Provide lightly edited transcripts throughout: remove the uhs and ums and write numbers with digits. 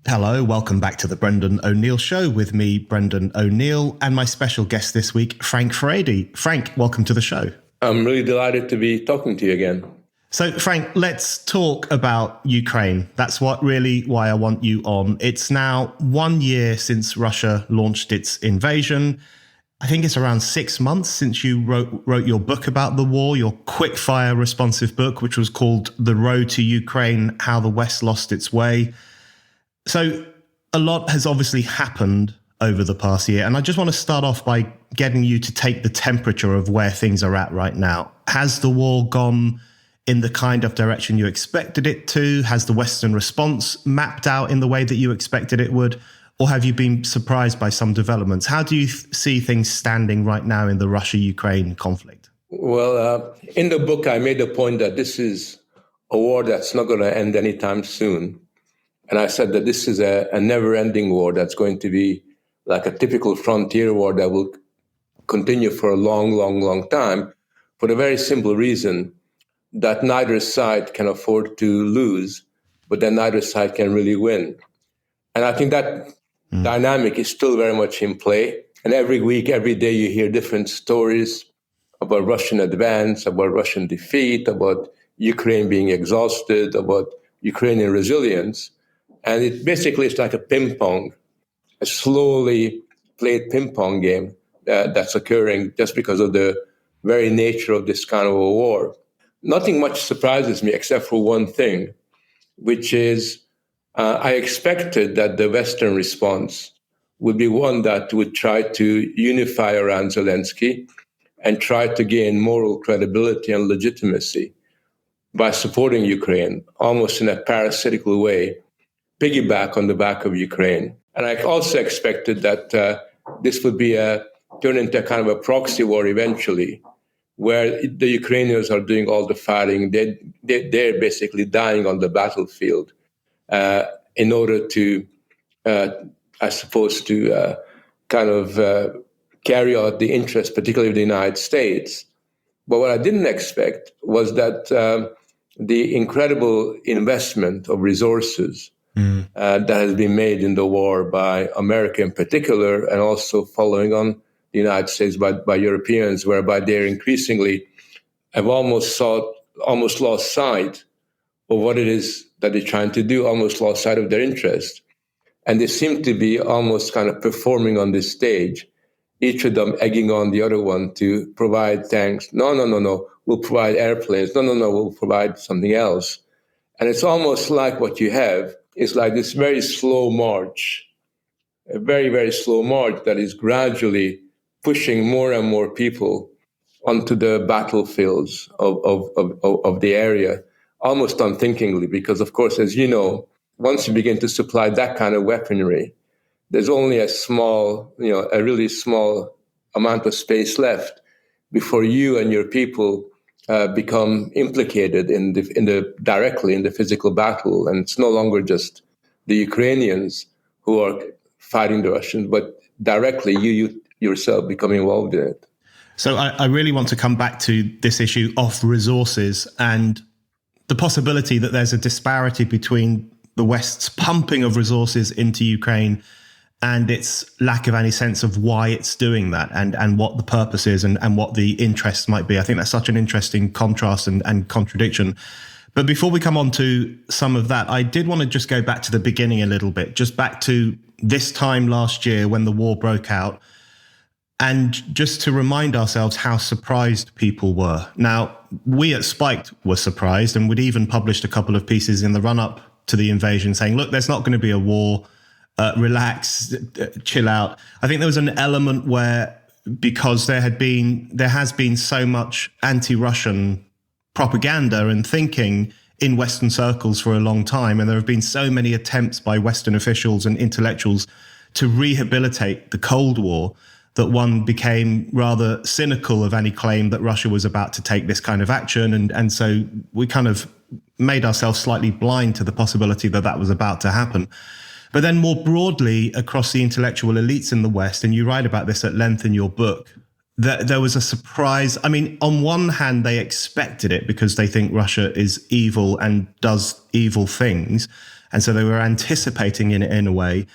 Hello, welcome back to the Brendan O'Neill Show with me, Brendan O'Neill, and my special guest this week, Frank Furedi. Frank, welcome to the show. I'm really delighted to be talking to you again. So, Frank, let's talk about Ukraine. That's why I want you on. It's now 1 year since Russia launched its invasion. I think it's around 6 months since you wrote your book about the war, your quick-fire responsive book, which was called The Road to Ukraine, How the West Lost Its Way. So a lot has obviously happened over the past year, and I just want to start off by getting you to take the temperature of where things are at right now. Has the war gone in the kind of direction you expected it to? Has the Western response mapped out in the way that you expected it would? Or have you been surprised by some developments? How do you see things standing right now in the Russia-Ukraine conflict? Well, in the book, I made the point that this is a war that's not going to end anytime soon. And I said that this is a never-ending war that's going to be like a typical frontier war that will continue for a long, long, long time, for the very simple reason that neither side can afford to lose, but then neither side can really win. And I think that dynamic is still very much in play. And every week, every day, you hear different stories about Russian advance, about Russian defeat, about Ukraine being exhausted, about Ukrainian resilience. And it basically is like a slowly played ping pong game that's occurring just because of the very nature of this kind of a war. Nothing much surprises me except for one thing, which is I expected that the Western response would be one that would try to unify around Zelensky and try to gain moral credibility and legitimacy by supporting Ukraine, almost in a parasitical way, piggyback on the back of Ukraine. And I also expected that this would be turn into a kind of a proxy war eventually, where the Ukrainians are doing all the fighting. They're basically dying on the battlefield in order to, I suppose, to carry out the interests, particularly of the United States. But what I didn't expect was that the incredible investment of resources that has been made in the war by America in particular, and also following on the United States by Europeans, whereby they're increasingly have almost lost sight of what it is that they're trying to do, almost lost sight of their interest. And they seem to be almost kind of performing on this stage, each of them egging on the other one to provide tanks. No, we'll provide airplanes. No, we'll provide something else. And it's almost like what you have is like this very slow march, a very, very slow march that is gradually pushing more and more people onto the battlefields of the area, almost unthinkingly, because, of course, as you know, once you begin to supply that kind of weaponry, there's only a really small amount of space left before you and your people become implicated directly in the physical battle. And it's no longer just the Ukrainians who are fighting the Russians, but directly you yourself become involved in it. So I really want to come back to this issue of resources and the possibility that there's a disparity between the West's pumping of resources into Ukraine and its lack of any sense of why it's doing that and what the purpose is and what the interests might be. I think that's such an interesting contrast and contradiction. But before we come on to some of that, I did want to just go back to the beginning a little bit, just back to this time last year when the war broke out, and just to remind ourselves how surprised people were. Now, we at Spiked were surprised, and we'd even published a couple of pieces in the run-up to the invasion saying, look, there's not going to be a war. Relax, chill out. I think there was an element where, because there has been so much anti-Russian propaganda and thinking in Western circles for a long time, and there have been so many attempts by Western officials and intellectuals to rehabilitate the Cold War, that one became rather cynical of any claim that Russia was about to take this kind of action. And so we kind of made ourselves slightly blind to the possibility that that was about to happen. But then more broadly across the intellectual elites in the West, and you write about this at length in your book, that there was a surprise. I mean, on one hand, they expected it because they think Russia is evil and does evil things. And so they were anticipating it in a way.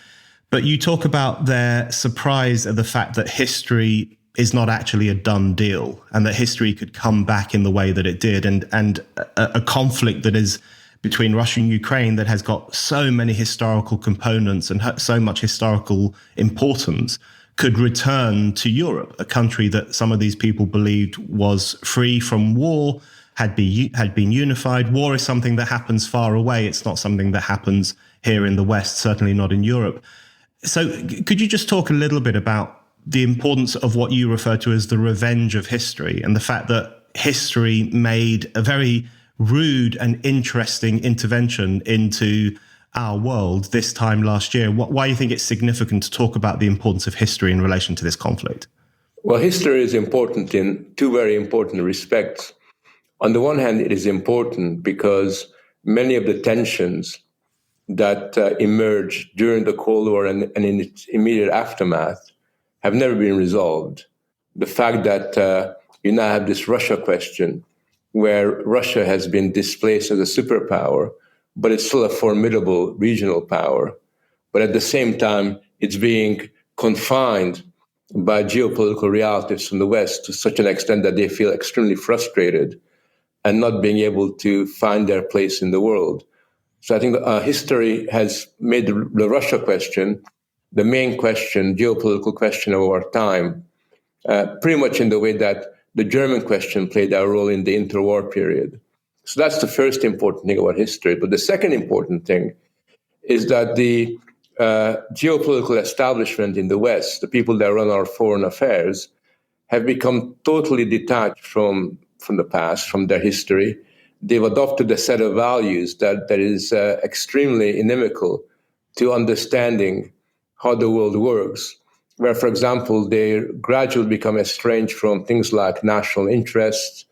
But you talk about their surprise at the fact that history is not actually a done deal, and that history could come back in the way that it did. And a conflict that is between Russia and Ukraine that has got so many historical components and so much historical importance could return to Europe, a country that some of these people believed was free from war, had been unified. War is something that happens far away. It's not something that happens here in the West, certainly not in Europe. So could you just talk a little bit about the importance of what you refer to as the revenge of history, and the fact that history made a very rude and interesting intervention into our world this time last year? Why do you think it's significant to talk about the importance of history in relation to this conflict? Well, history is important in two very important respects. On the one hand, it is important because many of the tensions that emerged during the Cold War and in its immediate aftermath have never been resolved. The fact that you now have this Russia question, where Russia has been displaced as a superpower, but it's still a formidable regional power. But at the same time, it's being confined by geopolitical realities from the West to such an extent that they feel extremely frustrated and not being able to find their place in the world. So I think history has made the Russia question the main question, geopolitical question of our time, pretty much in the way that the German question played a role in the interwar period. So that's the first important thing about history. But the second important thing is that the geopolitical establishment in the West, the people that run our foreign affairs, have become totally detached from the past, from their history. They've adopted a set of values that is extremely inimical to understanding how the world works, where, for example, they gradually become estranged from things like national interests.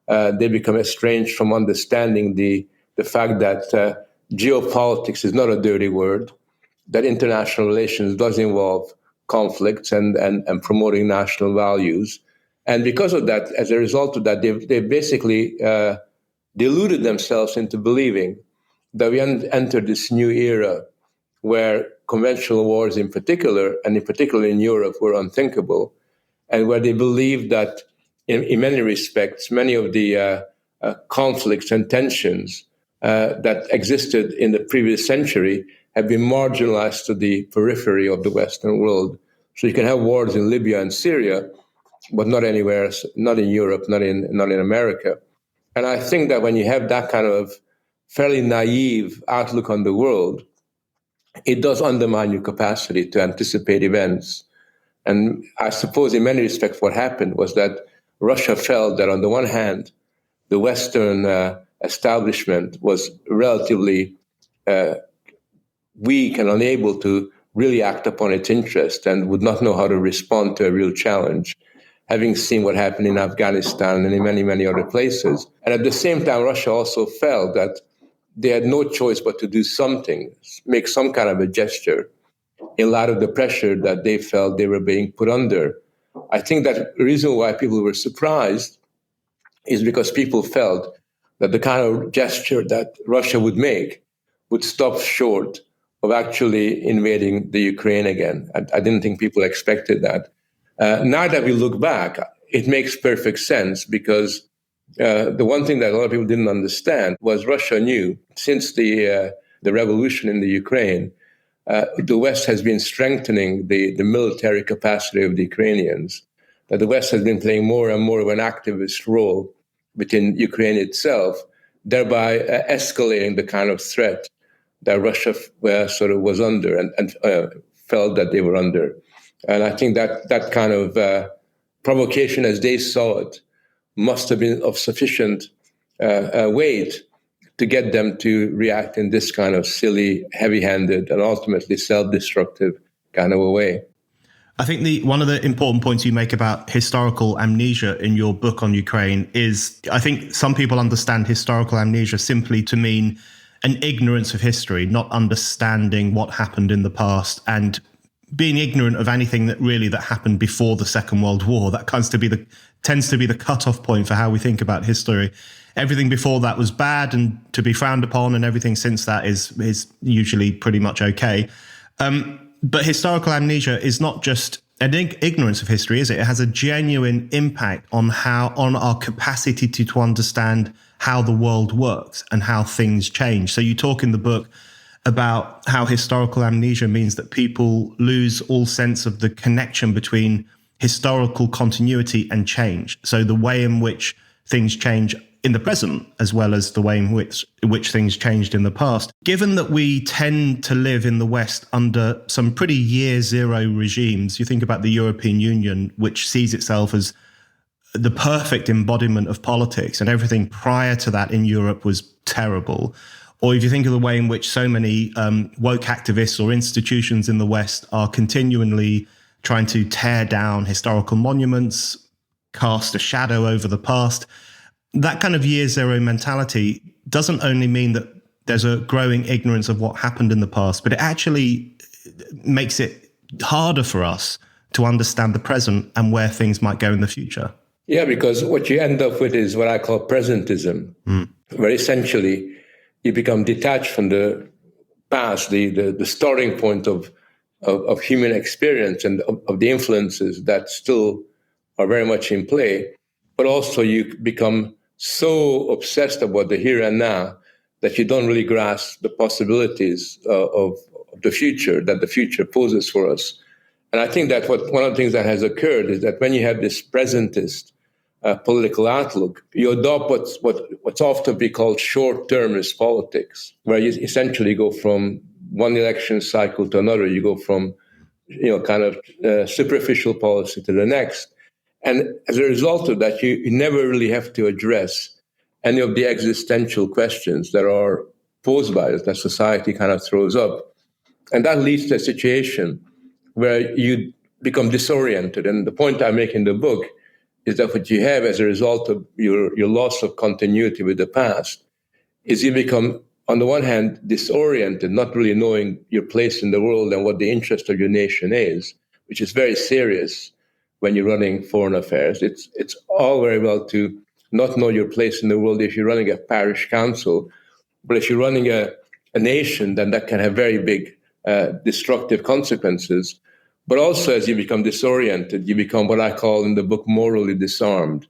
They become estranged from understanding the fact that geopolitics is not a dirty word, that international relations does involve conflicts and promoting national values. And because of that, as a result of that, they basically deluded themselves into believing that we entered this new era where conventional wars in particular, and in particular in Europe, were unthinkable, and where they believed that in many respects, many of the conflicts and tensions that existed in the previous century have been marginalized to the periphery of the Western world. So you can have wars in Libya and Syria, but not anywhere else, not in Europe, not in America. And I think that when you have that kind of fairly naive outlook on the world, it does undermine your capacity to anticipate events. And I suppose in many respects what happened was that Russia felt that on the one hand, the Western establishment was relatively weak and unable to really act upon its interest and would not know how to respond to a real challenge, having seen what happened in Afghanistan and in many, many other places. And at the same time, Russia also felt that they had no choice but to do something, make some kind of a gesture in light of the pressure that they felt they were being put under. I think that the reason why people were surprised is because people felt that the kind of gesture that Russia would make would stop short of actually invading the Ukraine again. I didn't think people expected that. Now that we look back, it makes perfect sense because the one thing that a lot of people didn't understand was Russia knew since the revolution in the Ukraine, the West has been strengthening the military capacity of the Ukrainians, that the West has been playing more and more of an activist role within Ukraine itself, thereby escalating the kind of threat that Russia sort of was under and felt that they were under. And I think that kind of provocation as they saw it must have been of sufficient weight to get them to react in this kind of silly, heavy-handed, and ultimately self-destructive kind of a way. I think one of the important points you make about historical amnesia in your book on Ukraine is, I think some people understand historical amnesia simply to mean an ignorance of history, not understanding what happened in the past and being ignorant of anything that happened before the Second World War. That tends to be tends to be the cutoff point for how we think about history. Everything before that was bad and to be frowned upon, and everything since that is usually pretty much okay. But historical amnesia is not just an ignorance of history, is it? It has a genuine impact on our capacity to understand how the world works and how things change. So you talk in the book about how historical amnesia means that people lose all sense of the connection between historical continuity and change. So the way in which things change in the present, as well as the way in which things changed in the past. Given that we tend to live in the West under some pretty year zero regimes, you think about the European Union, which sees itself as the perfect embodiment of politics, and everything prior to that in Europe was terrible. Or if you think of the way in which so many woke activists or institutions in the West are continually trying to tear down historical monuments, cast a shadow over the past, that kind of year zero mentality doesn't only mean that there's a growing ignorance of what happened in the past, but it actually makes it harder for us to understand the present and where things might go in the future. Yeah, because what you end up with is what I call presentism, where essentially you become detached from the past, the starting point of human experience and of the influences that still are very much in play, but also you become so obsessed about the here and now that you don't really grasp the possibilities of the future, that the future poses for us. And I think that one of the things that has occurred is that when you have this presentist political outlook, you adopt what's often be called short-termist politics, where you essentially go from one election cycle to another. You go from, kind of superficial policy to the next. And as a result of that, you never really have to address any of the existential questions that are posed by us, that society kind of throws up. And that leads to a situation where you become disoriented. And the point I make in the book is that what you have as a result of your loss of continuity with the past is you become, on the one hand, disoriented, not really knowing your place in the world and what the interest of your nation is, which is very serious when you're running foreign affairs. It's all very well to not know your place in the world if you're running a parish council, but if you're running a nation, then that can have very big destructive consequences. But also, as you become disoriented, you become what I call in the book morally disarmed,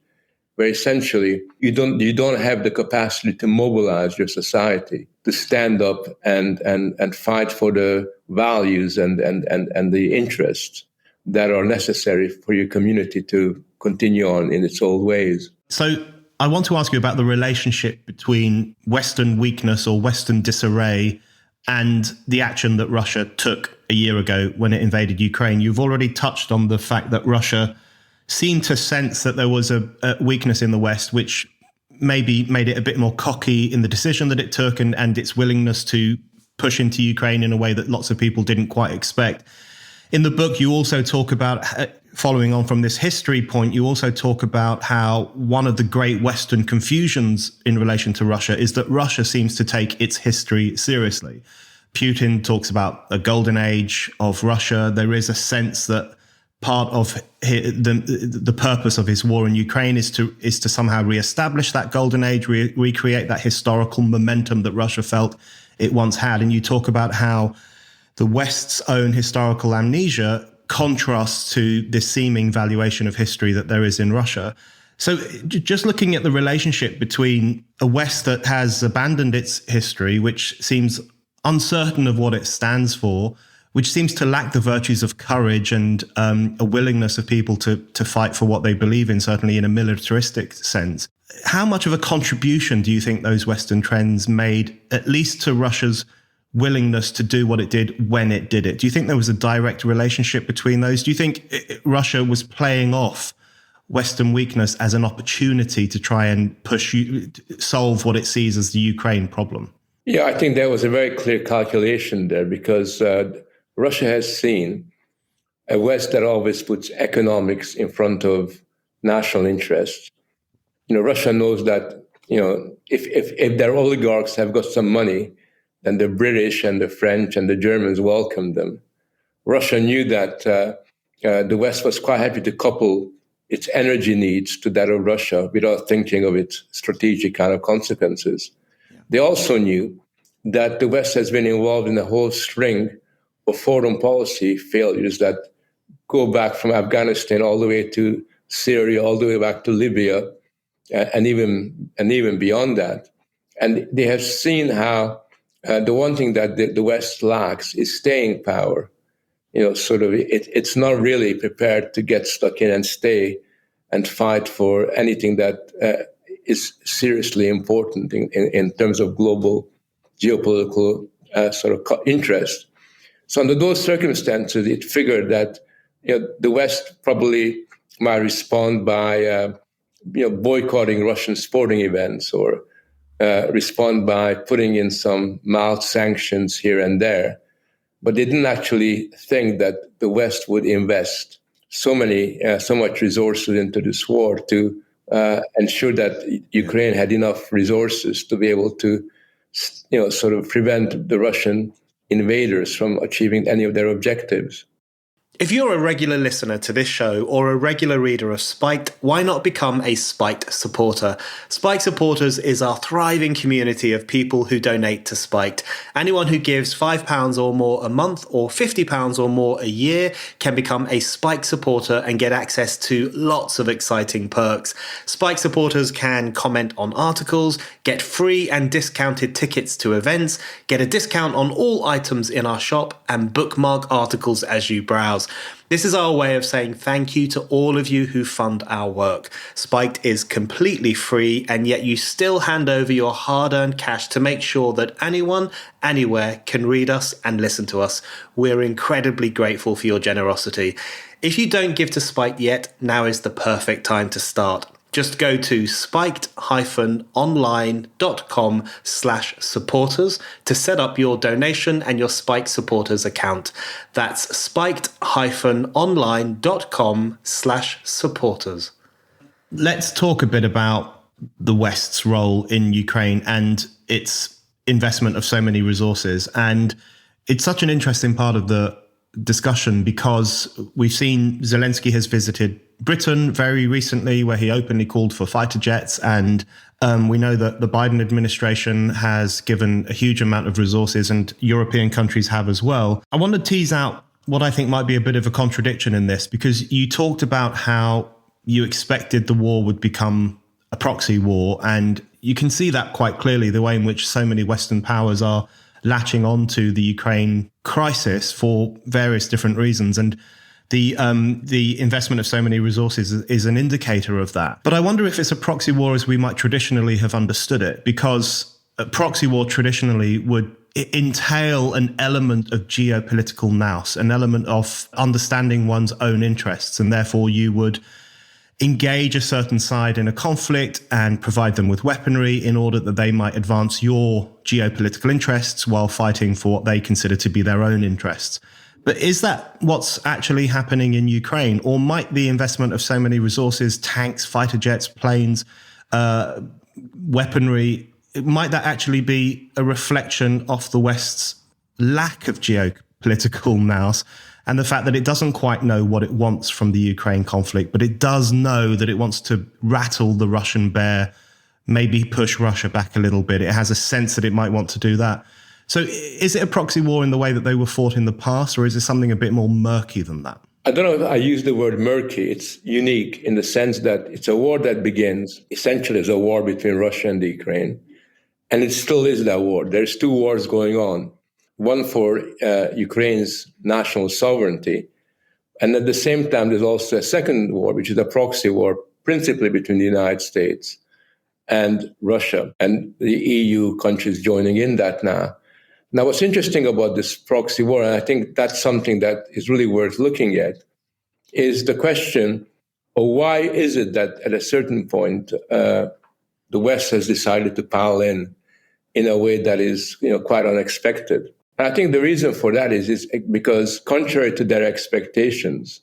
where essentially you don't have the capacity to mobilize your society, to stand up and fight for the values and the interests that are necessary for your community to continue on in its old ways. So I want to ask you about the relationship between Western weakness or Western disarray and the action that Russia took a year ago when it invaded Ukraine. You've already touched on the fact that Russia seemed to sense that there was a weakness in the West, which maybe made it a bit more cocky in the decision that it took and its willingness to push into Ukraine in a way that lots of people didn't quite expect. In the book, you also talk about, following on from this history point, you also talk about how one of the great Western confusions in relation to Russia is that Russia seems to take its history seriously. Putin talks about a golden age of Russia. There is a sense that part of the purpose of his war in Ukraine is to somehow reestablish that golden age, recreate that historical momentum that Russia felt it once had. And you talk about how the West's own historical amnesia contrasts to this seeming valuation of history that there is in Russia. So just looking at the relationship between a West that has abandoned its history, which seems uncertain of what it stands for, which seems to lack the virtues of courage and a willingness of people to fight for what they believe in, certainly in a militaristic sense. How much of a contribution do you think those Western trends made, at least to Russia's willingness to do what it did when it did it? Do you think there was a direct relationship between those? Do you think Russia was playing off Western weakness as an opportunity to try and solve what it sees as the Ukraine problem? Yeah, I think there was a very clear calculation there because Russia has seen a West that always puts economics in front of national interests. Russia knows that, if their oligarchs have got some money, then the British and the French and the Germans welcomed them. Russia knew that the West was quite happy to couple its energy needs to that of Russia without thinking of its strategic kind of consequences. Yeah. They also knew that the West has been involved in a whole string of foreign policy failures that go back from Afghanistan all the way to Syria, all the way back to Libya, and even beyond that. And they have seen how the one thing that the West lacks is staying power. It's not really prepared to get stuck in and stay and fight for anything that is seriously important in terms of global geopolitical interest. So under those circumstances, it figured that the West probably might respond by boycotting Russian sporting events, or respond by putting in some mild sanctions here and there. But they didn't actually think that the West would invest so much resources into this war to ensure that Ukraine had enough resources to be able to, prevent the Russian invaders from achieving any of their objectives. If you're a regular listener to this show or a regular reader of Spiked, why not become a Spiked supporter? Spiked supporters is our thriving community of people who donate to Spiked. Anyone who gives £5 or more a month or £50 or more a year can become a Spiked supporter and get access to lots of exciting perks. Spiked supporters can comment on articles, get free and discounted tickets to events, get a discount on all items in our shop, and bookmark articles as you browse. This is our way of saying thank you to all of you who fund our work. Spiked is completely free, and yet you still hand over your hard-earned cash to make sure that anyone, anywhere can read us and listen to us. We're incredibly grateful for your generosity. If you don't give to Spiked yet, now is the perfect time to start. Just go to spiked-online.com/supporters to set up your donation and your Spiked supporters account. That's spiked-online.com/supporters. Let's talk a bit about the West's role in Ukraine and its investment of so many resources. And it's such an interesting part of the discussion because we've seen Zelensky has visited Britain very recently, where he openly called for fighter jets. And we know that the Biden administration has given a huge amount of resources, and European countries have as well. I want to tease out what I think might be a bit of a contradiction in this, because you talked about how you expected the war would become a proxy war. And you can see that quite clearly, the way in which so many Western powers are latching on to the Ukraine crisis for various different reasons. And the investment of so many resources is an indicator of that. But I wonder if it's a proxy war as we might traditionally have understood it, because a proxy war traditionally would entail an element of geopolitical nous, an element of understanding one's own interests, and therefore you would engage a certain side in a conflict and provide them with weaponry in order that they might advance your geopolitical interests while fighting for what they consider to be their own interests. But is that what's actually happening in Ukraine? Or might the investment of so many resources, tanks, fighter jets, planes, weaponry, might that actually be a reflection of the West's lack of geopolitical nous and the fact that it doesn't quite know what it wants from the Ukraine conflict, but it does know that it wants to rattle the Russian bear, maybe push Russia back a little bit. It has a sense that it might want to do that. So is it a proxy war in the way that they were fought in the past, or is it something a bit more murky than that? I don't know if I use the word murky. It's unique in the sense that it's a war that begins essentially as a war between Russia and the Ukraine. And it still is that war. There's two wars going on. One for Ukraine's national sovereignty. And at the same time, there's also a second war, which is a proxy war, principally between the United States and Russia, and the EU countries joining in that now. Now, what's interesting about this proxy war, and I think that's something that is really worth looking at, is the question of why is it that at a certain point, the West has decided to pile in a way that is quite unexpected. And I think the reason for that is because, contrary to their expectations,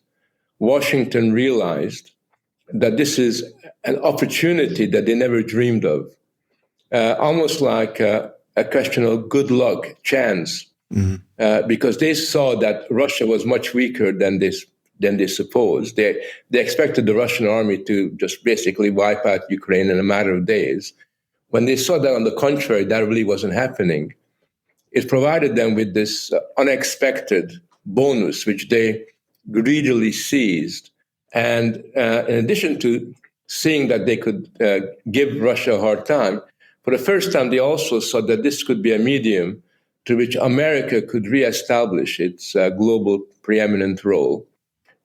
Washington realized that this is an opportunity that they never dreamed of, almost like a question of good luck, chance, because they saw that Russia was much weaker than this than they supposed. They expected the Russian army to just basically wipe out Ukraine in a matter of days. When they saw that, on the contrary, that really wasn't happening, it provided them with this unexpected bonus, which they greedily seized. And in addition to seeing that they could give Russia a hard time, for the first time, they also saw that this could be a medium through which America could reestablish its global preeminent role.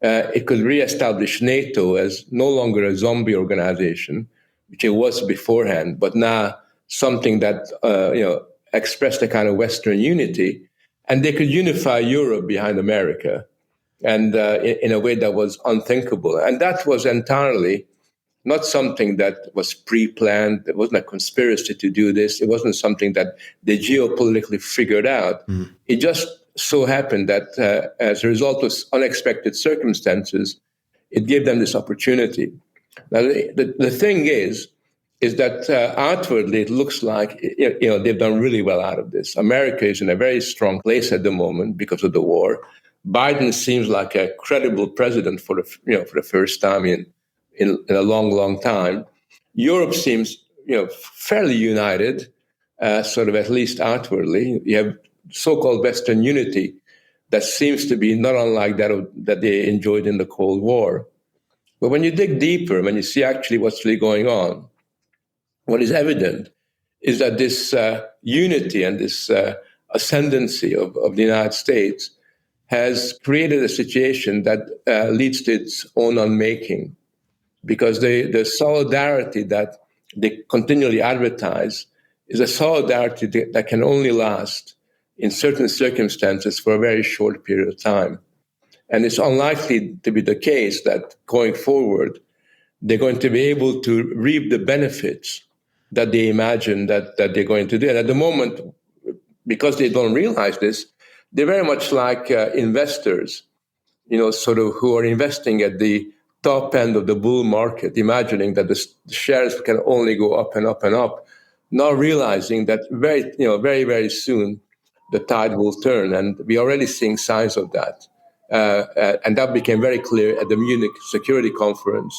It could reestablish NATO as no longer a zombie organization, which it was beforehand, but now something that expressed a kind of Western unity, and they could unify Europe behind America, and in a way that was unthinkable. And that was entirely not something that was pre-planned. It wasn't a conspiracy to do this. It wasn't something that they geopolitically figured out. It just so happened that as a result of unexpected circumstances, it gave them this opportunity. Now, the thing is that outwardly it looks like they've done really well out of this. America is in a very strong place at the moment because of the war. Biden seems like a credible president for the first time in a long, long time. Europe seems fairly united, sort of at least outwardly. You have so-called Western unity that seems to be not unlike that they enjoyed in the Cold War. But when you dig deeper, when you see actually what's really going on, what is evident is that this unity and this ascendancy of the United States has created a situation that leads to its own unmaking, because the solidarity that they continually advertise is a solidarity that can only last in certain circumstances for a very short period of time. And it's unlikely to be the case that going forward, they're going to be able to reap the benefits that they imagine that they're going to do. And at the moment, because they don't realize this, they're very much like investors, sort of who are investing at the top end of the bull market, imagining that the shares can only go up and up and up, not realizing that very, very soon the tide will turn. And we're already seeing signs of that. And that became very clear at the Munich Security Conference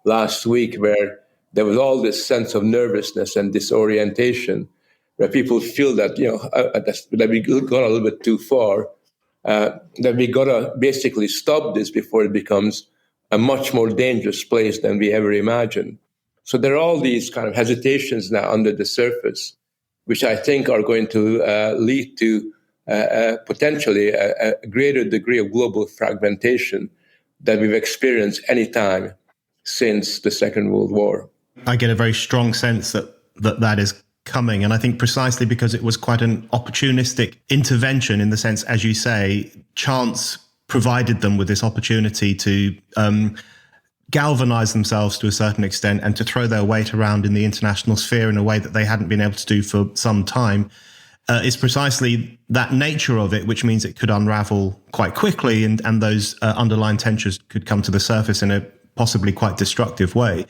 last week, where there was all this sense of nervousness and disorientation, where people feel that that we've gone a little bit too far, that we got to basically stop this before it becomes a much more dangerous place than we ever imagined. So there are all these kind of hesitations now under the surface, which I think are going to lead to potentially a greater degree of global fragmentation that we've experienced any time since the Second World War. I get a very strong sense that is coming. And I think precisely because it was quite an opportunistic intervention, in the sense, as you say, chance provided them with this opportunity to galvanize themselves to a certain extent and to throw their weight around in the international sphere in a way that they hadn't been able to do for some time. Is precisely that nature of it, which means it could unravel quite quickly, and those underlying tensions could come to the surface in a possibly quite destructive way.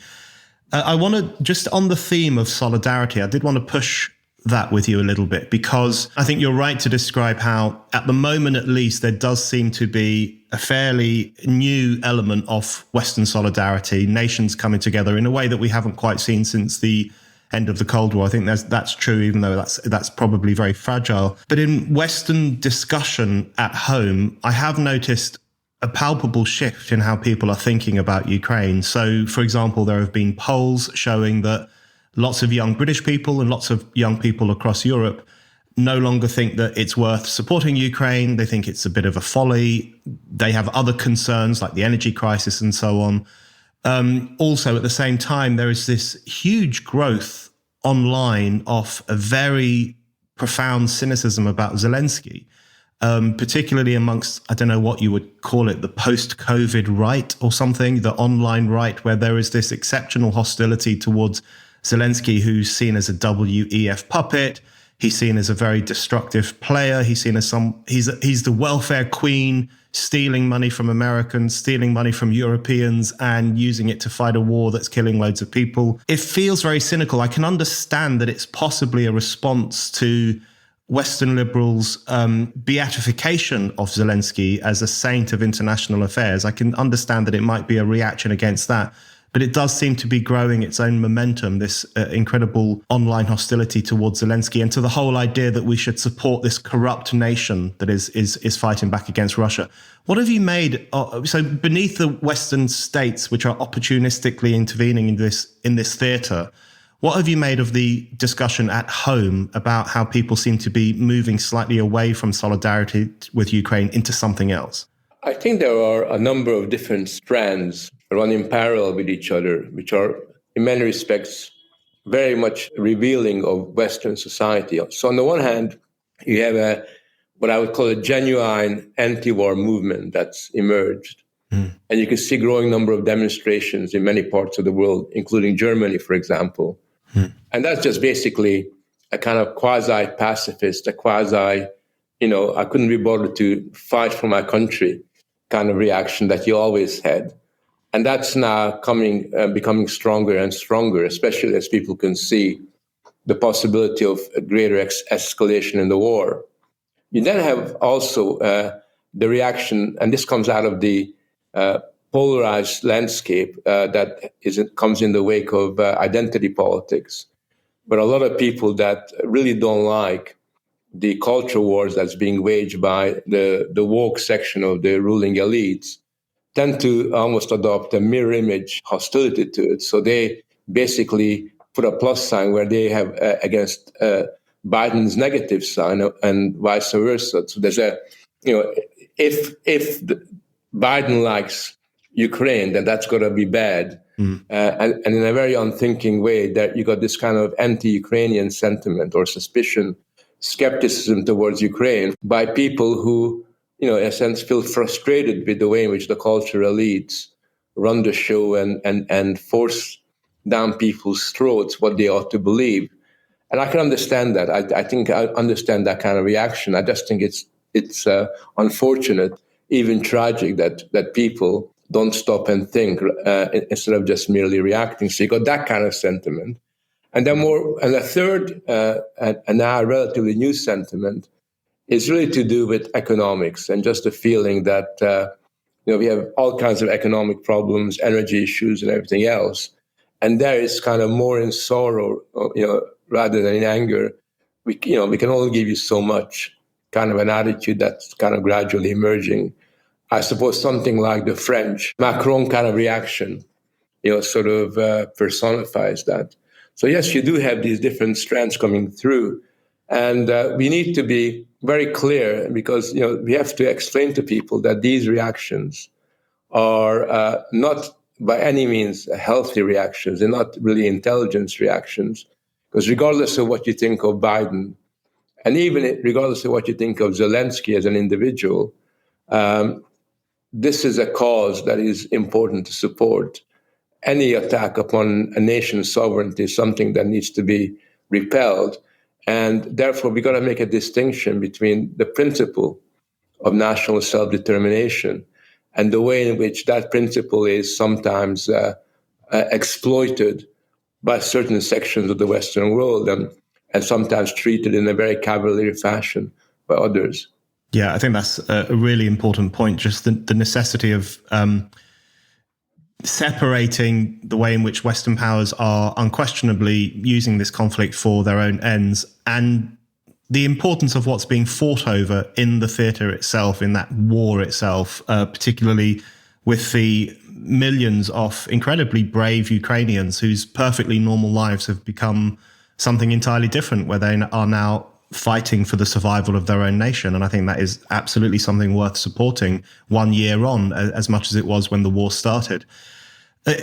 I want to, just on the theme of solidarity, I did want to push that with you a little bit, because I think you're right to describe how, at the moment at least, there does seem to be a fairly new element of Western solidarity, nations coming together in a way that we haven't quite seen since the end of the Cold War. I think that's true, even though that's probably very fragile. But in Western discussion at home, I have noticed a palpable shift in how people are thinking about Ukraine. So, for example, there have been polls showing that lots of young British people and lots of young people across Europe no longer think that it's worth supporting Ukraine. They think it's a bit of a folly. They have other concerns like the energy crisis and so on. Also, at the same time, there is this huge growth online of a very profound cynicism about Zelensky, particularly amongst, I don't know what you would call it, the post-COVID right or something, the online right, where there is this exceptional hostility towards Zelensky, who's seen as a WEF puppet. He's seen as a very destructive player. He's seen as he's the welfare queen, stealing money from Americans, stealing money from Europeans, and using it to fight a war that's killing loads of people. It feels very cynical. I can understand that it's possibly a response to Western liberals' beatification of Zelensky as a saint of international affairs. I can understand that it might be a reaction against that, but it does seem to be growing its own momentum, this incredible online hostility towards Zelensky and to the whole idea that we should support this corrupt nation that is fighting back against Russia. What have you made? So beneath the Western states, which are opportunistically intervening in this theatre, what have you made of the discussion at home about how people seem to be moving slightly away from solidarity with Ukraine into something else? I think there are a number of different strands running parallel with each other, which are in many respects very much revealing of Western society. So on the one hand, you have what I would call a genuine anti-war movement that's emerged. And you can see a growing number of demonstrations in many parts of the world, including Germany, for example. And that's just basically a kind of quasi-pacifist, a quasi, I couldn't be bothered to fight for my country kind of reaction that you always had. And that's now becoming stronger and stronger, especially as people can see the possibility of a greater escalation in the war. You then have also the reaction, and this comes out of the polarized landscape that comes in the wake of identity politics. But a lot of people that really don't like the culture wars that's being waged by the woke section of the ruling elites tend to almost adopt a mirror image hostility to it. So they basically put a plus sign where they have against Biden's negative sign and vice versa. So there's if Biden likes Ukraine, then that's going to be bad. And in a very unthinking way, that you got this kind of anti-Ukrainian sentiment or suspicion, skepticism towards Ukraine by people who, in a sense, feel frustrated with the way in which the cultural elites run the show and force down people's throats what they ought to believe. And I can understand that. I think I understand that kind of reaction. I just think it's unfortunate, even tragic, that people don't stop and think instead of just merely reacting. So you got that kind of sentiment. And then a third, and now a relatively new sentiment, is really to do with economics and just the feeling that we have all kinds of economic problems, energy issues, and everything else. And there is kind of more in sorrow, rather than in anger. We can only give you so much, kind of an attitude that's kind of gradually emerging. I suppose something like the French Macron kind of reaction, sort of personifies that. So yes, you do have these different strands coming through, and we need to be very clear because we have to explain to people that these reactions are not by any means healthy reactions. They're not really intelligence reactions, because regardless of what you think of Biden, and even regardless of what you think of Zelensky as an individual, this is a cause that is important to support. Any attack upon a nation's sovereignty is something that needs to be repelled. And therefore, we've got to make a distinction between the principle of national self-determination and the way in which that principle is sometimes exploited by certain sections of the Western world and sometimes treated in a very cavalier fashion by others. Yeah, I think that's a really important point, just the necessity of separating the way in which Western powers are unquestionably using this conflict for their own ends and the importance of what's being fought over in the theatre itself, in that war itself, particularly with the millions of incredibly brave Ukrainians whose perfectly normal lives have become something entirely different, where they are now fighting for the survival of their own nation. And I think that is absolutely something worth supporting 1 year on, as much as it was when the war started.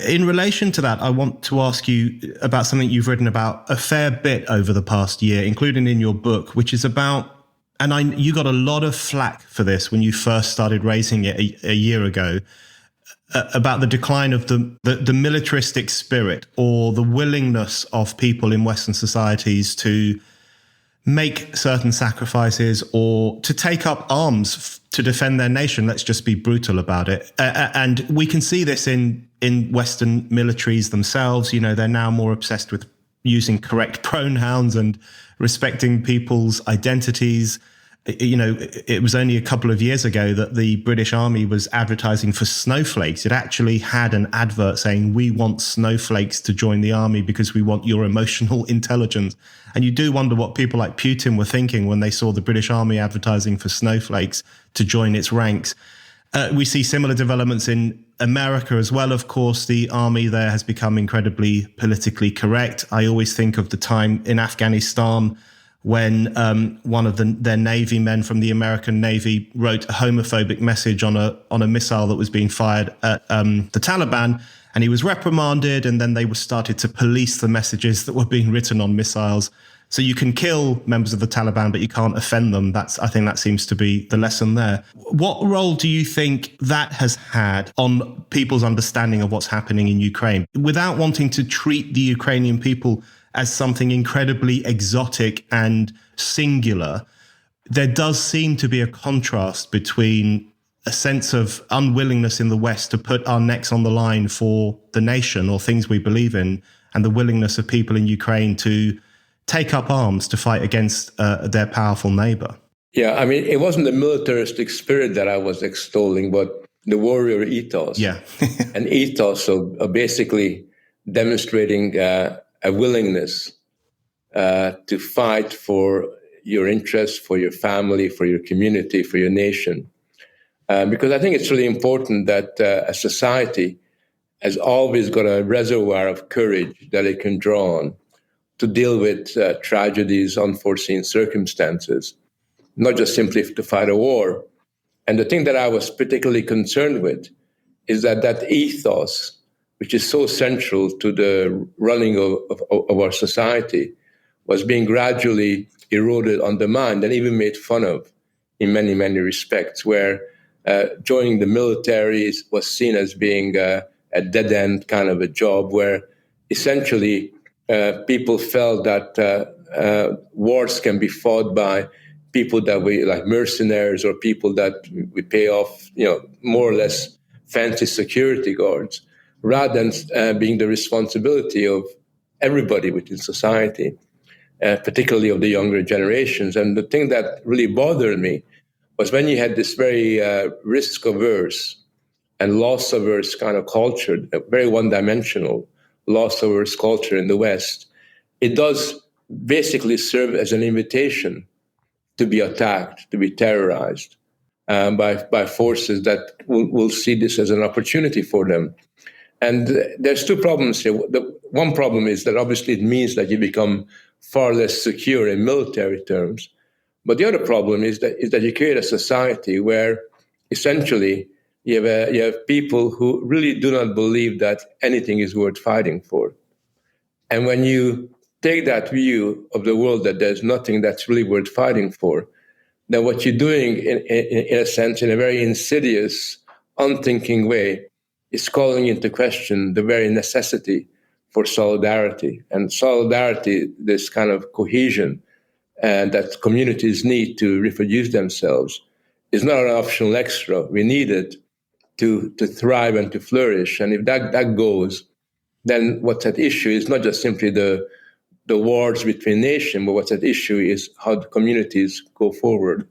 In relation to that, I want to ask you about something you've written about a fair bit over the past year, including in your book, which is about, and you got a lot of flack for this when you first started raising it a year ago, about the decline of the militaristic spirit or the willingness of people in Western societies to make certain sacrifices or to take up arms to defend their nation. Let's just be brutal about it. And we can see this in Western militaries themselves. They're now more obsessed with, using correct pronouns and respecting people's identities. You know, it was only a couple of years ago that the British Army was advertising for snowflakes. It actually had an advert saying, "We want snowflakes to join the army because we want your emotional intelligence." And you do wonder what people like Putin were thinking when they saw the British Army advertising for snowflakes to join its ranks. We see similar developments in America as well. Of course, the army there has become incredibly politically correct. I always think of the time in Afghanistan when one of their Navy men from the American Navy wrote a homophobic message on a missile that was being fired at the Taliban, and he was reprimanded, and then they started to police the messages that were being written on missiles. So you can kill members of the Taliban, but you can't offend them. I think that seems to be the lesson there. What role do you think that has had on people's understanding of what's happening in Ukraine? Without wanting to treat the Ukrainian people as something incredibly exotic and singular, there does seem to be a contrast between a sense of unwillingness in the West to put our necks on the line for the nation or things we believe in, and the willingness of people in Ukraine to take up arms to fight against their powerful neighbor. Yeah, I mean, it wasn't the militaristic spirit that I was extolling, but the warrior ethos. Yeah. An ethos of basically demonstrating a willingness to fight for your interests, for your family, for your community, for your nation. Because I think it's really important that a society has always got a reservoir of courage that it can draw on to deal with tragedies, unforeseen circumstances, not just simply to fight a war. And the thing that I was particularly concerned with is that ethos, which is so central to the running of our society, was being gradually eroded, undermined, and even made fun of in many, many respects, where joining the military was seen as being a dead-end kind of a job, where essentially people felt that wars can be fought by people that we like mercenaries or people that we pay off, more or less fancy security guards, rather than being the responsibility of everybody within society, particularly of the younger generations. And the thing that really bothered me was when you had this very risk-averse and loss-averse kind of culture, a very one-dimensional loss-averse culture in the West, it does basically serve as an invitation to be attacked, to be terrorized by forces that will see this as an opportunity for them. And there's two problems here. The one problem is that obviously it means that you become far less secure in military terms. But the other problem is that you create a society where essentially you have people who really do not believe that anything is worth fighting for. And when you take that view of the world that there's nothing that's really worth fighting for, then what you're doing, in a sense, in a very insidious, unthinking way, is calling into question the very necessity for solidarity. And solidarity, this kind of cohesion that communities need to reproduce themselves, is not an optional extra. We need it to thrive and to flourish. And if that goes, then what's at issue is not just simply the wars between nations, but what's at issue is how the communities go forward.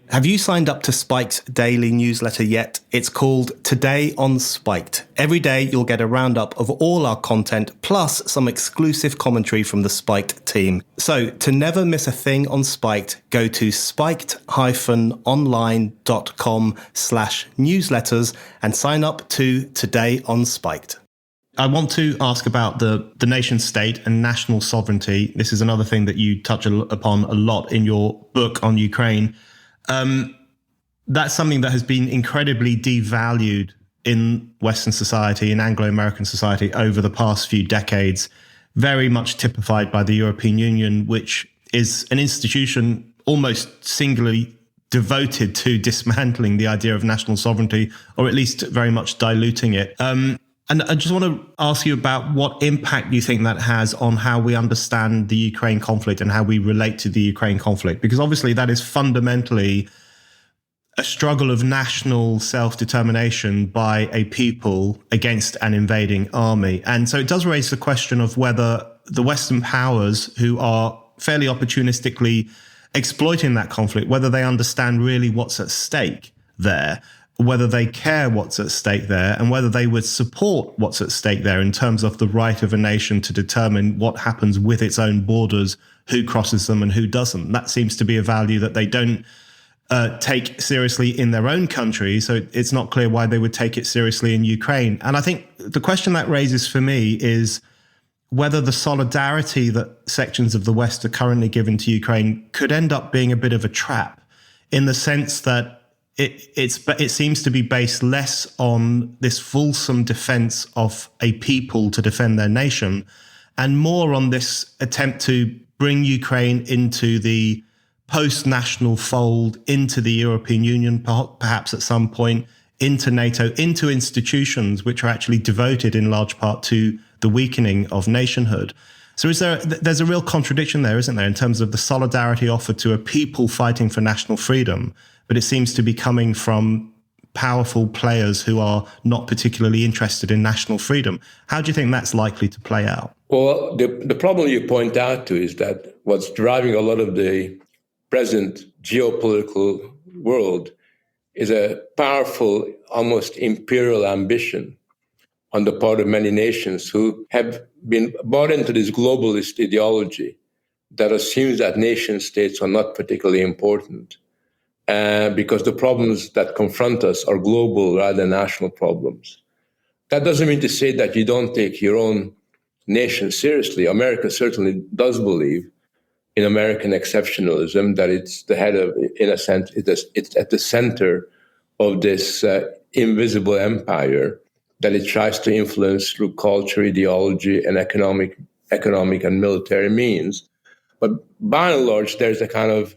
Have you signed up to Spiked daily newsletter yet? It's called Today on Spiked. Every day you'll get a roundup of all our content, plus some exclusive commentary from the Spiked team. So to never miss a thing on Spiked, go to spiked-online.com/newsletters and sign up to Today on Spiked. I want to ask about the nation state and national sovereignty. This is another thing that you touch upon a lot in your book on Ukraine. That's something that has been incredibly devalued in Western society, in Anglo-American society over the past few decades, very much typified by the European Union, which is an institution almost singularly devoted to dismantling the idea of national sovereignty, or at least very much diluting it. And I just want to ask you about what impact you think that has on how we understand the Ukraine conflict and how we relate to the Ukraine conflict, because obviously that is fundamentally a struggle of national self-determination by a people against an invading army. And so it does raise the question of whether the Western powers who are fairly opportunistically exploiting that conflict, whether they understand really what's at stake there, whether they care what's at stake there, and whether they would support what's at stake there in terms of the right of a nation to determine what happens with its own borders, who crosses them and who doesn't. That seems to be a value that they don't take seriously in their own country. So it's not clear why they would take it seriously in Ukraine. And I think the question that raises for me is whether the solidarity that sections of the West are currently giving to Ukraine could end up being a bit of a trap, in the sense that it seems to be based less on this fulsome defense of a people to defend their nation, and more on this attempt to bring Ukraine into the post-national fold, into the European Union, perhaps at some point, into NATO, into institutions which are actually devoted in large part to the weakening of nationhood. So there's a real contradiction there, isn't there, in terms of the solidarity offered to a people fighting for national freedom, but it seems to be coming from powerful players who are not particularly interested in national freedom. How do you think that's likely to play out? Well, the problem you point out to is that what's driving a lot of the present geopolitical world is a powerful, almost imperial ambition on the part of many nations who have been bought into this globalist ideology that assumes that nation states are not particularly important because the problems that confront us are global rather than national problems. That doesn't mean to say that you don't take your own nation seriously. America certainly does believe in American exceptionalism, that it's the head of, in a sense, it's at the center of this invisible empire that it tries to influence through culture, ideology, and economic and military means. But by and large, there's a kind of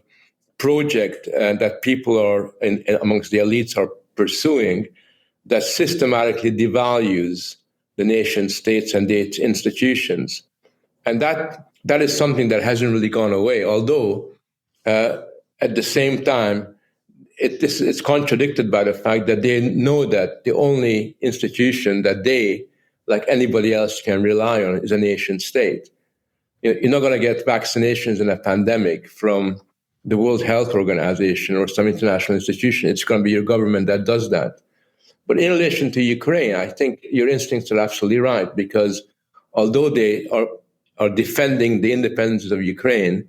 project that people are, amongst the elites, are pursuing that systematically devalues the nation states and its institutions. And that is something that hasn't really gone away, although at the same time, it's contradicted by the fact that they know that the only institution that they, like anybody else, can rely on is a nation state. You're not going to get vaccinations in a pandemic from the World Health Organization or some international institution. It's going to be your government that does that. But in relation to Ukraine, I think your instincts are absolutely right, because although they are defending the independence of Ukraine,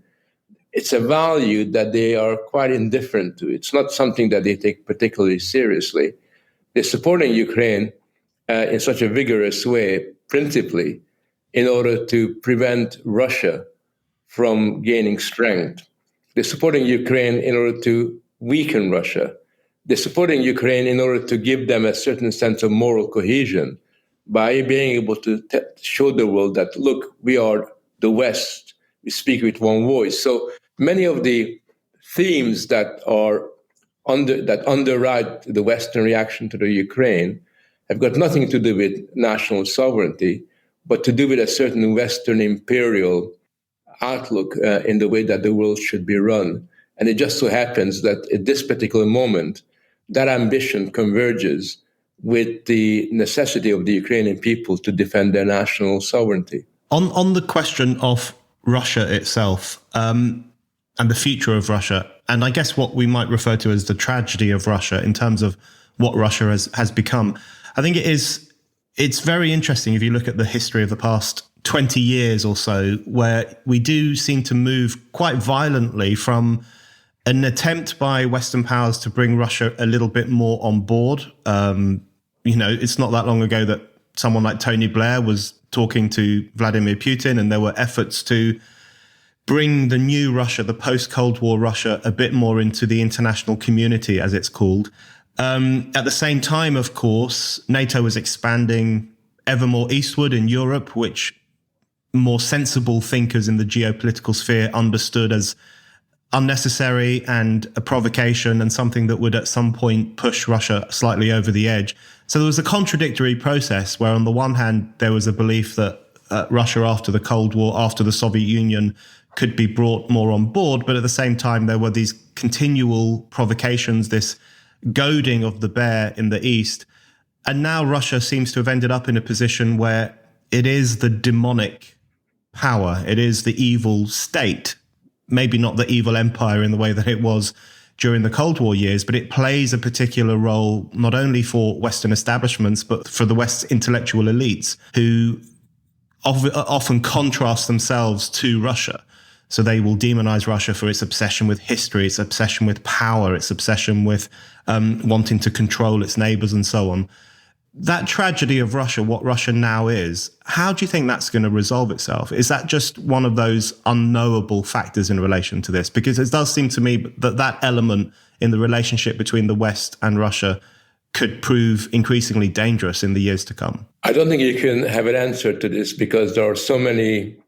it's a value that they are quite indifferent to. It's not something that they take particularly seriously. They're supporting Ukraine in such a vigorous way, principally, in order to prevent Russia from gaining strength. They're supporting Ukraine in order to weaken Russia. They're supporting Ukraine in order to give them a certain sense of moral cohesion by being able to show the world that, look, we are the West. We speak with one voice. So many of the themes that underwrite the Western reaction to the Ukraine have got nothing to do with national sovereignty, but to do with a certain Western imperial outlook in the way that the world should be run. And it just so happens that at this particular moment, that ambition converges with the necessity of the Ukrainian people to defend their national sovereignty. On the question of Russia itself and the future of Russia, and I guess what we might refer to as the tragedy of Russia in terms of what Russia has become, I think it's very interesting if you look at the history of the past 20 years or so, where we do seem to move quite violently from an attempt by Western powers to bring Russia a little bit more on board. It's not that long ago that someone like Tony Blair was talking to Vladimir Putin, and there were efforts to bring the new Russia, the post-Cold War Russia, a bit more into the international community, as it's called. At the same time, of course, NATO was expanding ever more eastward in Europe, which more sensible thinkers in the geopolitical sphere understood as unnecessary and a provocation and something that would at some point push Russia slightly over the edge. So there was a contradictory process where on the one hand, there was a belief that Russia after the Cold War, after the Soviet Union, could be brought more on board. But at the same time, there were these continual provocations, this goading of the bear in the East. And now Russia seems to have ended up in a position where it is the demonic power. It is the evil state, maybe not the evil empire in the way that it was during the Cold War years, but it plays a particular role not only for Western establishments, but for the West's intellectual elites who often contrast themselves to Russia. So they will demonize Russia for its obsession with history, its obsession with power, its obsession with wanting to control its neighbors and so on. That tragedy of Russia, what Russia now is, how do you think that's going to resolve itself? Is that just one of those unknowable factors in relation to this? Because it does seem to me that that element in the relationship between the West and Russia could prove increasingly dangerous in the years to come. I don't think you can have an answer to this because there are so many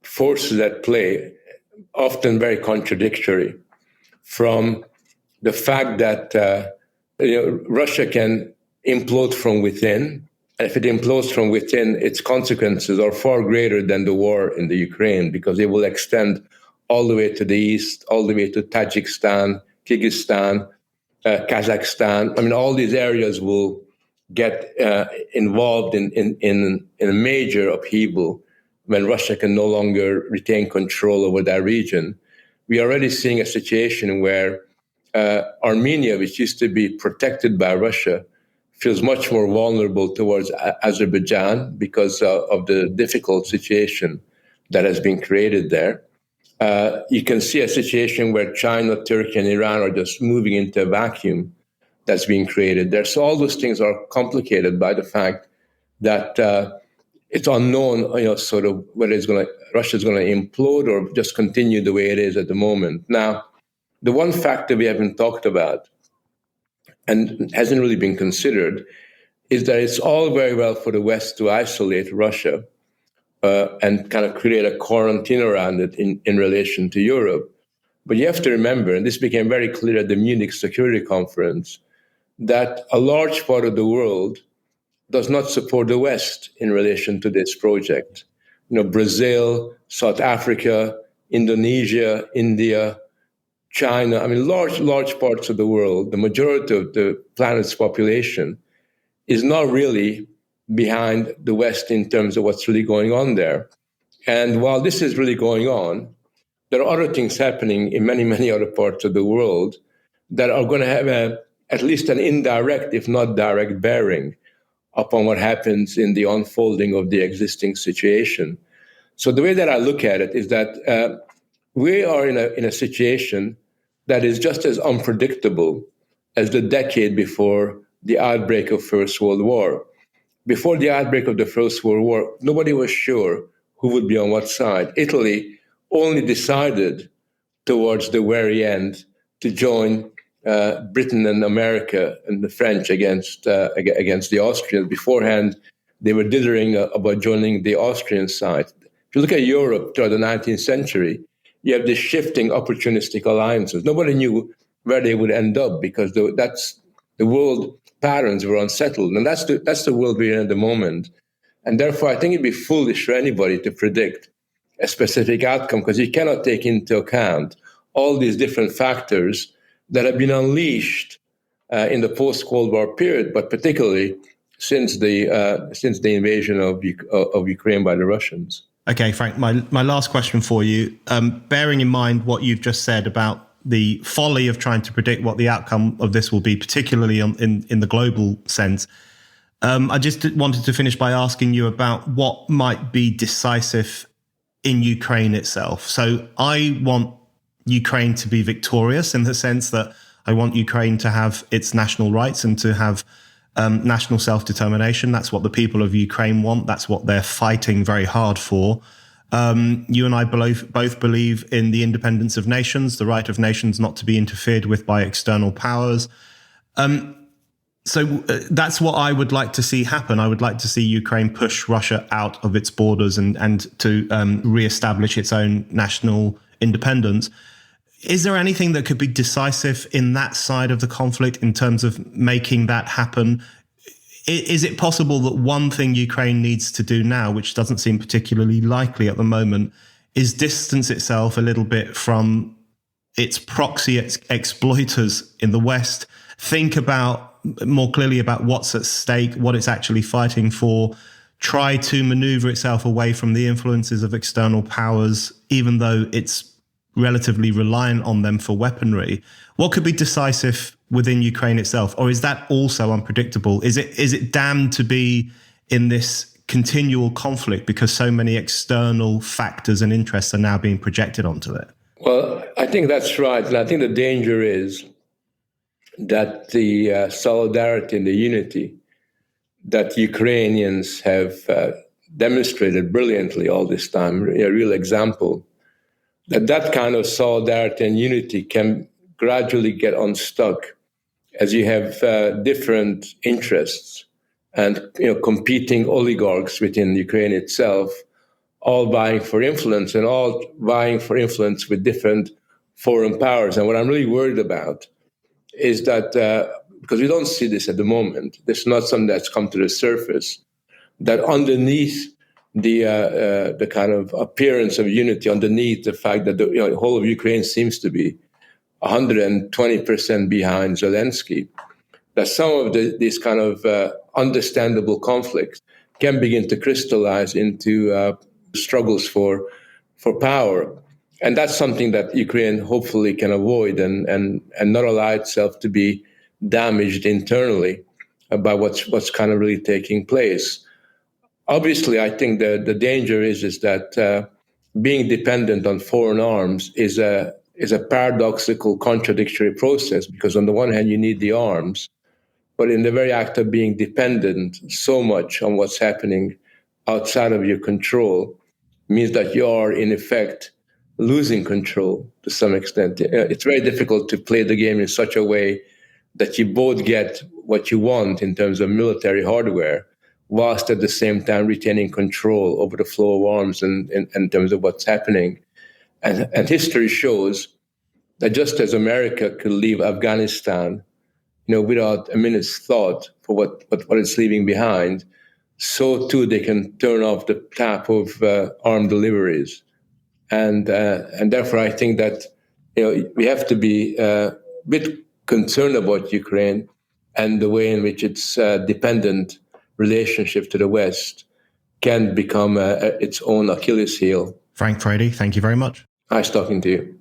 forces at play, often very contradictory, from the fact that Russia can implode from within. And if it implodes from within, its consequences are far greater than the war in the Ukraine, because it will extend all the way to the east, all the way to Tajikistan, Kyrgyzstan, Kazakhstan. I mean, all these areas will get involved in a major upheaval when Russia can no longer retain control over that region. We are already seeing a situation where Armenia, which used to be protected by Russia, feels much more vulnerable towards Azerbaijan because of the difficult situation that has been created there. You can see a situation where China, Turkey, and Iran are just moving into a vacuum that's being created there. So all those things are complicated by the fact that it's unknown, sort of whether Russia's going to implode or just continue the way it is at the moment. Now, the one factor we haven't talked about and hasn't really been considered is that it's all very well for the West to isolate Russia and kind of create a quarantine around it in relation to Europe. But you have to remember, and this became very clear at the Munich Security Conference, that a large part of the world does not support the West in relation to this project. Brazil, South Africa, Indonesia, India, China, I mean, large parts of the world, the majority of the planet's population is not really behind the West in terms of what's really going on there. And while this is really going on, there are other things happening in many, many other parts of the world that are going to have at least an indirect, if not direct, bearing upon what happens in the unfolding of the existing situation. So the way that I look at it is that we are in a situation that is just as unpredictable as the decade before the outbreak of First World War. Before the outbreak of the First World War, nobody was sure who would be on what side. Italy only decided towards the very end to join Britain and America and the French against the Austrians. Beforehand, they were dithering about joining the Austrian side. If you look at Europe throughout the 19th century, you have these shifting opportunistic alliances. Nobody knew where they would end up because the world patterns were unsettled. And that's the world we're in at the moment. And therefore, I think it'd be foolish for anybody to predict a specific outcome because you cannot take into account all these different factors that have been unleashed in the post-Cold War period, but particularly since the invasion of Ukraine by the Russians. Okay, Frank, my last question for you, bearing in mind what you've just said about the folly of trying to predict what the outcome of this will be, particularly in the global sense, I just wanted to finish by asking you about what might be decisive in Ukraine itself. So I want Ukraine to be victorious in the sense that I want Ukraine to have its national rights and to have national self-determination. That's what the people of Ukraine want. That's what they're fighting very hard for. You and I both believe in the independence of nations, the right of nations not to be interfered with by external powers. So that's what I would like to see happen. I would like to see Ukraine push Russia out of its borders and to reestablish its own national independence. Is there anything that could be decisive in that side of the conflict in terms of making that happen? Is it possible that one thing Ukraine needs to do now, which doesn't seem particularly likely at the moment, is distance itself a little bit from its proxy exploiters in the West, think about more clearly about what's at stake, what it's actually fighting for, try to maneuver itself away from the influences of external powers, even though it's relatively reliant on them for weaponry. What could be decisive within Ukraine itself? Or is that also unpredictable? Is it damned to be in this continual conflict because so many external factors and interests are now being projected onto it? Well, I think that's right. And I think the danger is that the solidarity and the unity that Ukrainians have demonstrated brilliantly all this time, a real example, that kind of solidarity and unity can gradually get unstuck as you have different interests and competing oligarchs within Ukraine itself, all vying for influence and all vying for influence with different foreign powers. And what I'm really worried about is that, because we don't see this at the moment, this is not something that's come to the surface, that underneath the kind of appearance of unity, underneath the fact that the whole of Ukraine seems to be 120% behind Zelensky, that some of these kind of understandable conflicts can begin to crystallize into struggles for power. And that's something that Ukraine hopefully can avoid and not allow itself to be damaged internally by what's kind of really taking place. Obviously, I think the danger is that being dependent on foreign arms is a paradoxical, contradictory process, because on the one hand, you need the arms, but in the very act of being dependent so much on what's happening outside of your control means that you are, in effect, losing control to some extent. It's very difficult to play the game in such a way that you both get what you want in terms of military hardware, whilst at the same time retaining control over the flow of arms and in terms of what's happening. And history shows that just as America could leave Afghanistan, without a minute's thought for what it's leaving behind, so too they can turn off the tap of armed deliveries. And therefore, I think that we have to be a bit concerned about Ukraine and the way in which its dependent relationship to the West can become its own Achilles heel. Frank Furedi, thank you very much. Nice talking to you.